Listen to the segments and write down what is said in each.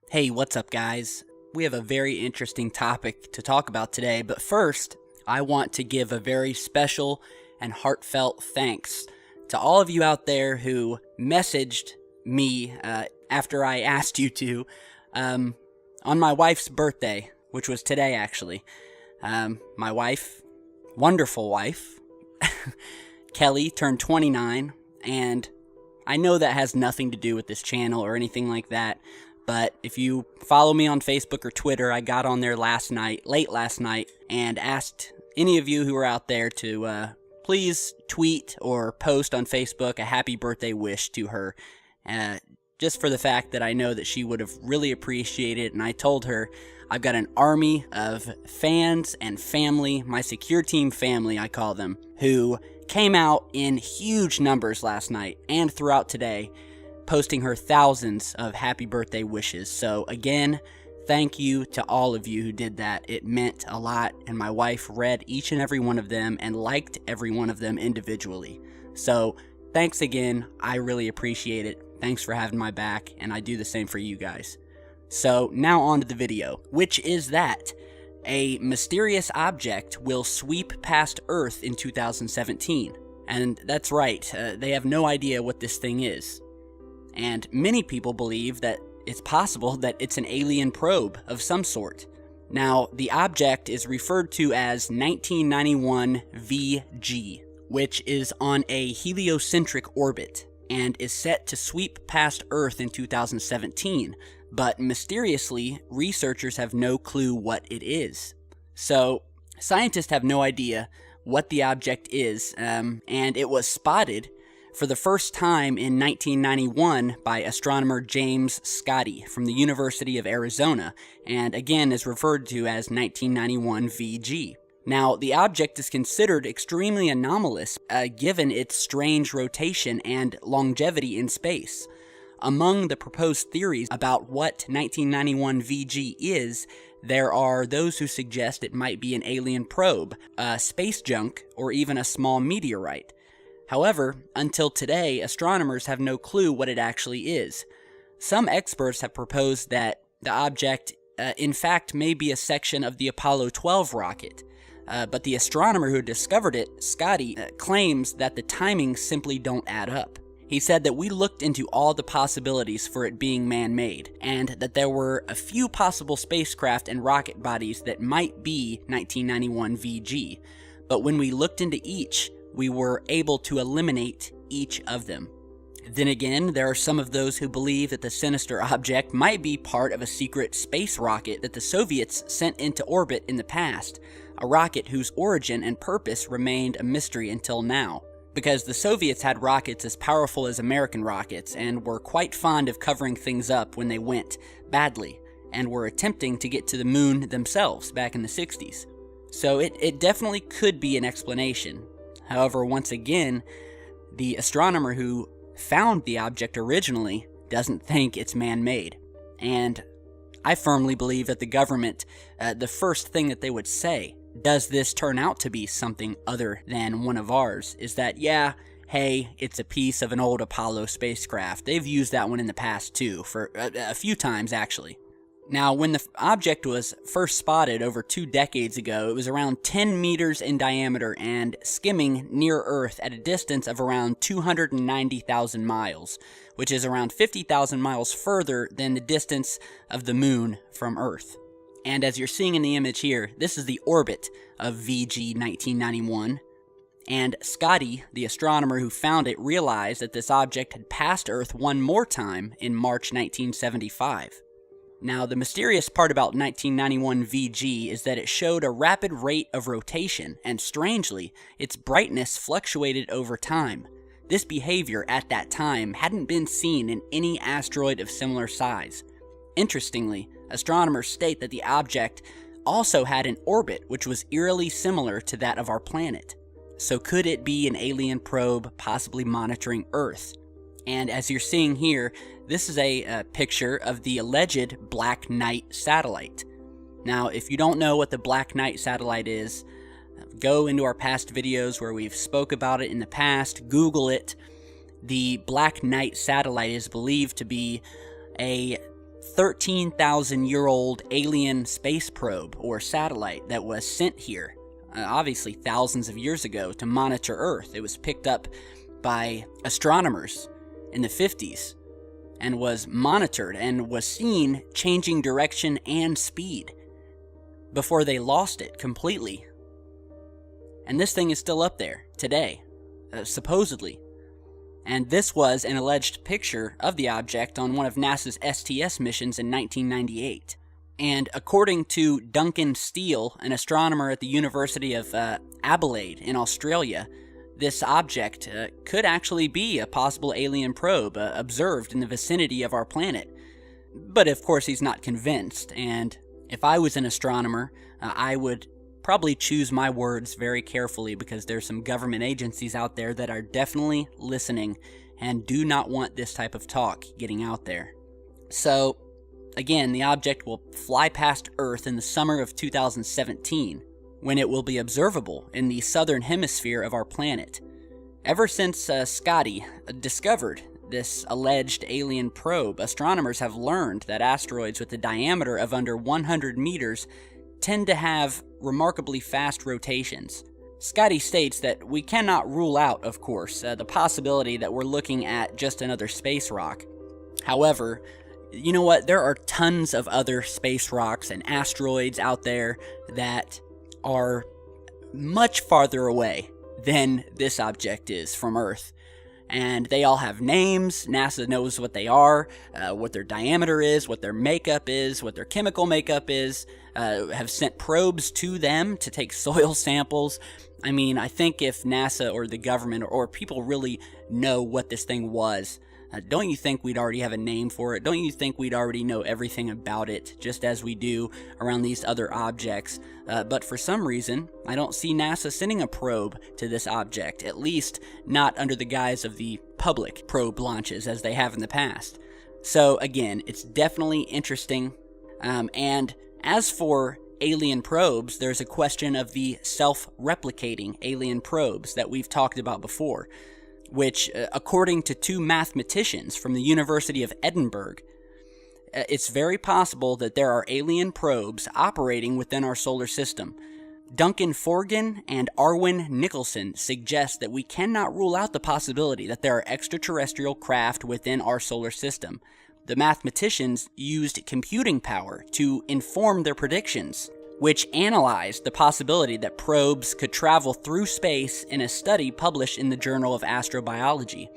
Hey, what's up, guys? We have a very interesting topic to talk about today, but first, I want to give a very special and heartfelt thanks to all of you out there who messaged me after I asked you to on my wife's birthday, which was today, actually. My wife, wonderful wife, Kelly, turned 29, and I know that has nothing to do with this channel or anything like that. But if you follow me on Facebook or Twitter, I got on there late last night, and asked any of you who are out there to please tweet or post on Facebook a happy birthday wish to her, just for the fact that I know that she would have really appreciated it. And I told her I've got an army of fans and family, my secure team family, I call them, who came out in huge numbers last night and throughout today, posting her thousands of happy birthday wishes. So again, thank you to all of you who did that. It meant a lot, and my wife read each and every one of them and liked every one of them individually. So thanks again. I really appreciate it. Thanks for having my back, and I do the same for you guys. So now on to the video, which is that a mysterious object will sweep past Earth in 2017. And that's right, they have no idea what this thing is. And many people believe that it's possible that it's an alien probe of some sort. Now, the object is referred to as 1991 VG, which is on a heliocentric orbit and is set to sweep past Earth in 2017, but mysteriously, researchers have no clue what it is. So, scientists have no idea what the object is, and it was spotted for the first time in 1991 by astronomer James Scotty from the University of Arizona, and again is referred to as 1991 VG. Now, the object is considered extremely anomalous given its strange rotation and longevity in space. Among the proposed theories about what 1991 VG is, there are those who suggest it might be an alien probe, space junk, or even a small meteorite. However, until today, astronomers have no clue what it actually is. Some experts have proposed that the object, in fact, may be a section of the Apollo 12 rocket. But the astronomer who discovered it, Scotty, claims that the timings simply don't add up. He said that we looked into all the possibilities for it being man-made, and that there were a few possible spacecraft and rocket bodies that might be 1991 VG. But when we looked into each, we were able to eliminate each of them. Then again, there are some of those who believe that the sinister object might be part of a secret space rocket that the Soviets sent into orbit in the past, a rocket whose origin and purpose remained a mystery until now. Because the Soviets had rockets as powerful as American rockets and were quite fond of covering things up when they went badly, and were attempting to get to the moon themselves back in the 60s. So it definitely could be an explanation. However, once again, the astronomer who found the object originally doesn't think it's man-made. And I firmly believe that the government, the first thing that they would say, does this turn out to be something other than one of ours, is that, yeah, hey, it's a piece of an old Apollo spacecraft. They've used that one in the past too, for a few times actually. Now, when the object was first spotted over 2 decades ago, it was around 10 meters in diameter and skimming near Earth at a distance of around 290,000 miles, which is around 50,000 miles further than the distance of the moon from Earth. And as you're seeing in the image here, this is the orbit of VG 1991. And Scotty, the astronomer who found it, realized that this object had passed Earth one more time in March 1975. Now, the mysterious part about 1991 VG is that it showed a rapid rate of rotation, and strangely, its brightness fluctuated over time. This behavior at that time hadn't been seen in any asteroid of similar size. Interestingly, astronomers state that the object also had an orbit which was eerily similar to that of our planet. So could it be an alien probe possibly monitoring Earth? And as you're seeing here, this is a picture of the alleged Black Knight satellite. Now, if you don't know what the Black Knight satellite is, go into our past videos where we've spoke about it in the past, Google it. The Black Knight satellite is believed to be a 13,000-year-old alien space probe or satellite that was sent here, obviously thousands of years ago, to monitor Earth. It was picked up by astronomers in the 50s and was monitored and was seen changing direction and speed before they lost it completely. And this thing is still up there today, supposedly. And this was an alleged picture of the object on one of NASA's STS missions in 1998. And according to Duncan Steele, an astronomer at the University of Adelaide in Australia, this object could actually be a possible alien probe observed in the vicinity of our planet. But of course he's not convinced, and if I was an astronomer, I would probably choose my words very carefully, because there's some government agencies out there that are definitely listening and do not want this type of talk getting out there. So, again, the object will fly past Earth in the summer of 2017, when it will be observable in the southern hemisphere of our planet. Ever since Scotty discovered this alleged alien probe, astronomers have learned that asteroids with a diameter of under 100 meters tend to have remarkably fast rotations. Scotty states that we cannot rule out, of course, the possibility that we're looking at just another space rock. However, you know what? There are tons of other space rocks and asteroids out there that are much farther away than this object is from Earth. And they all have names. NASA knows what they are, what their diameter is, what their makeup is, what their chemical makeup is, have sent probes to them to take soil samples. I mean, I think if NASA or the government or people really know what this thing was, don't you think we'd already have a name for it? Don't you think we'd already know everything about it, just as we do around these other objects? But for some reason, I don't see NASA sending a probe to this object, at least not under the guise of the public probe launches as they have in the past. So again, it's definitely interesting. And as for alien probes, there's a question of the self-replicating alien probes that we've talked about before, which, according to two mathematicians from the University of Edinburgh, it's very possible that there are alien probes operating within our solar system. Duncan Forgan and Arwen Nicholson suggest that we cannot rule out the possibility that there are extraterrestrial craft within our solar system. The mathematicians used computing power to inform their predictions, which analyzed the possibility that probes could travel through space in a study published in the Journal of Astrobiology.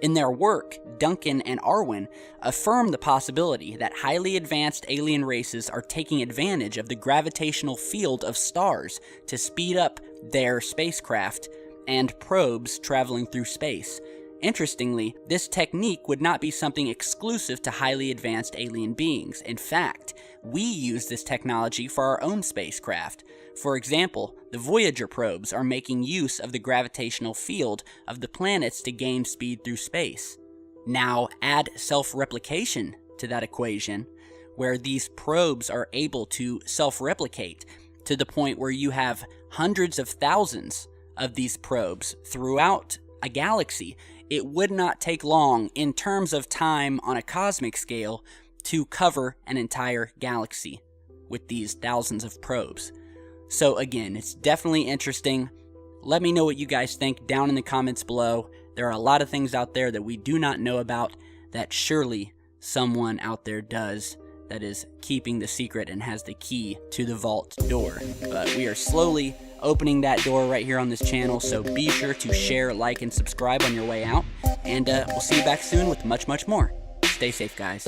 In their work, Duncan and Arwen affirm the possibility that highly advanced alien races are taking advantage of the gravitational field of stars to speed up their spacecraft and probes traveling through space. Interestingly, this technique would not be something exclusive to highly advanced alien beings. In fact, we use this technology for our own spacecraft. For example, the Voyager probes are making use of the gravitational field of the planets to gain speed through space. Now add self-replication to that equation, where these probes are able to self-replicate to the point where you have hundreds of thousands of these probes throughout a galaxy. It would not take long in terms of time on a cosmic scale to cover an entire galaxy with these thousands of probes. So again, it's definitely interesting. Let me know what you guys think down in the comments below. There are a lot of things out there that we do not know about that surely someone out there does, that is keeping the secret and has the key to the vault door. But we are slowly opening that door right here on this channel, so be sure to share, like, and subscribe on your way out, and we'll see you back soon with much, much more. Stay safe, guys.